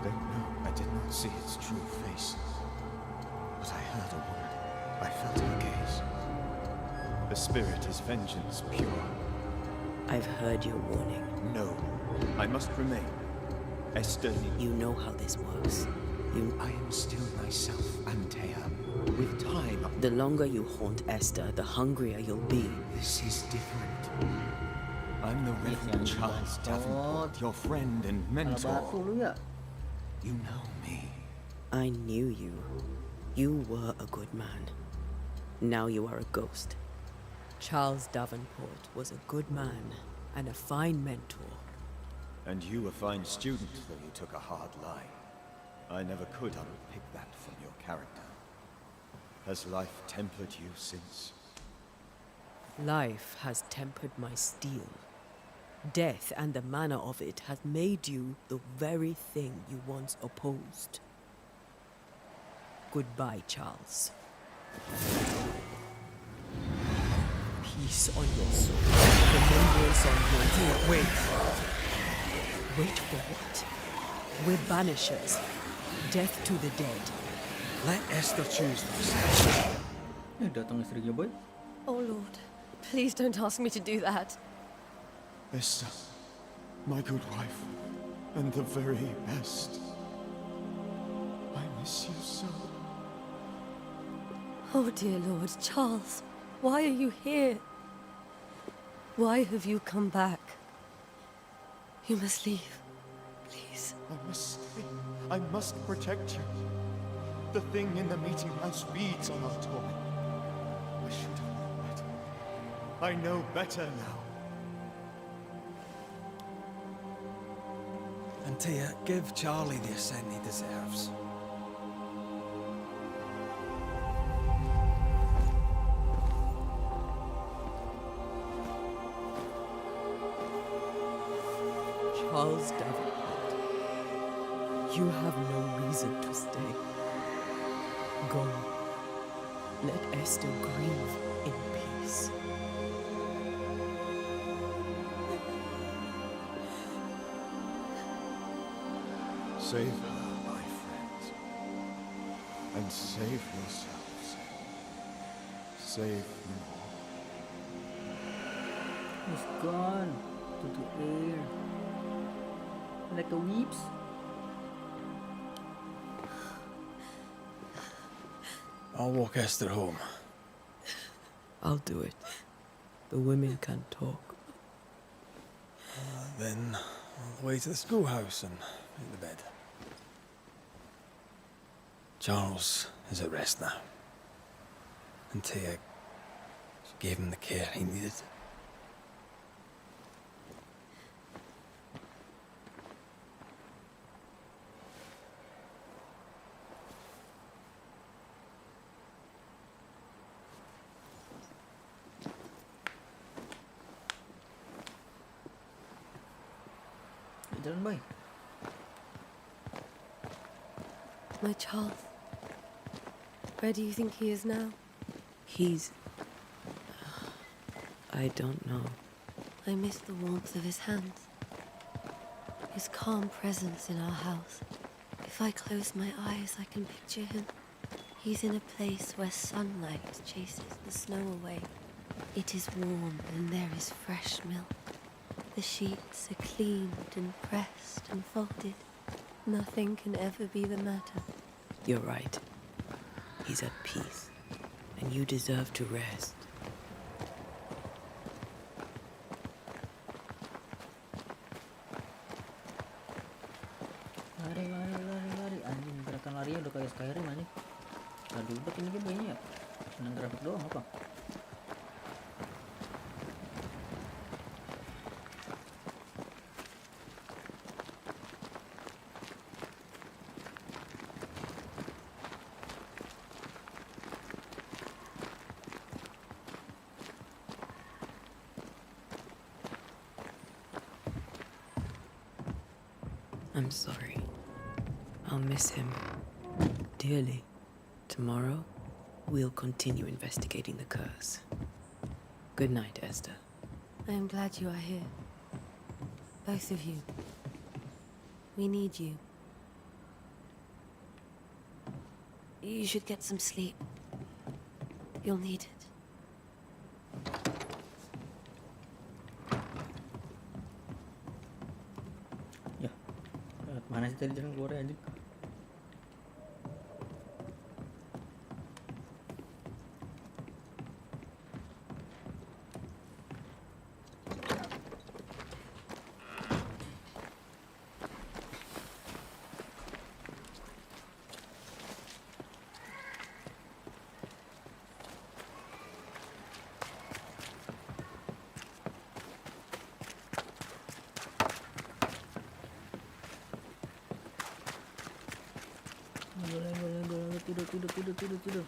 Speaker 5: don't know. I did not see its true face. But I heard a woman. I felt her gaze. The spirit is vengeance pure.
Speaker 4: I've heard your warning.
Speaker 5: No. I must remain. Esther...
Speaker 4: You know how this works.
Speaker 5: I am still myself, Antea. With time...
Speaker 4: The longer you haunt Esther, the hungrier you'll be.
Speaker 5: This is different. I'm the Reverend Charles Davenport, your friend and mentor. You know me.
Speaker 4: I knew you. You were a good man. Now you are a ghost. Charles Davenport was a good man and a fine mentor.
Speaker 5: And you a fine student, though you took a hard line. I never could unpick that from your character. Has life tempered you since?
Speaker 4: Life has tempered my steel. Death and the manner of it has made you the very thing you once opposed. Goodbye, Charles. Peace on your soul. Remembrance on your head. Wait. Wait for what? We're banishers. Death to the dead.
Speaker 3: Let Esther choose this.
Speaker 1: Datang istrinya boy.
Speaker 11: Oh, Lord. Please don't ask me to do that.
Speaker 5: Esther, my good wife, and the very best. I miss you so.
Speaker 11: Oh, dear Lord. Charles, why are you here? Why have you come back? You must leave. Please.
Speaker 5: I must stay. I must protect you. The thing in the meeting house feeds on our talk. I should have known better. I know better now.
Speaker 3: And Tia, give Charlie the ascent he deserves.
Speaker 4: Charles Davenport, you have no reason to stay. Go. Let Esther grieve in peace.
Speaker 5: Save her, my friends. And save yourselves. Save me.
Speaker 1: He's gone to the air. Like a weeps.
Speaker 3: I'll walk Esther home.
Speaker 4: I'll do it. The women can talk.
Speaker 3: Then all the way to the schoolhouse and in the bed. Charles is at rest now. And Tia, she gave him the care he needed.
Speaker 1: Jalan boy.
Speaker 11: My Charles. Where do you think he is now?
Speaker 4: He's... I don't know.
Speaker 11: I miss the warmth of his hands. His calm presence in our house. If I close my eyes, I can picture him. He's in a place where sunlight chases the snow away. It is warm and there is fresh milk. The sheets are cleaned and pressed and folded. Nothing can ever be the matter.
Speaker 4: You're right. He's at peace, and you deserve to rest.
Speaker 1: Lari. Anjing, gerakan larinya udah kayak Skyrim anjing. Aduh, bet ini gamenya ya. Senang grafik doang apa?
Speaker 4: I'm sorry. I'll miss him dearly. Tomorrow, we'll continue investigating the curse. Good night, Esther.
Speaker 11: I am glad you are here. Both of you. We need you. You should get some sleep. You'll need it.
Speaker 1: Ya. Mana sih tadi jalan keluar anjing? tidur.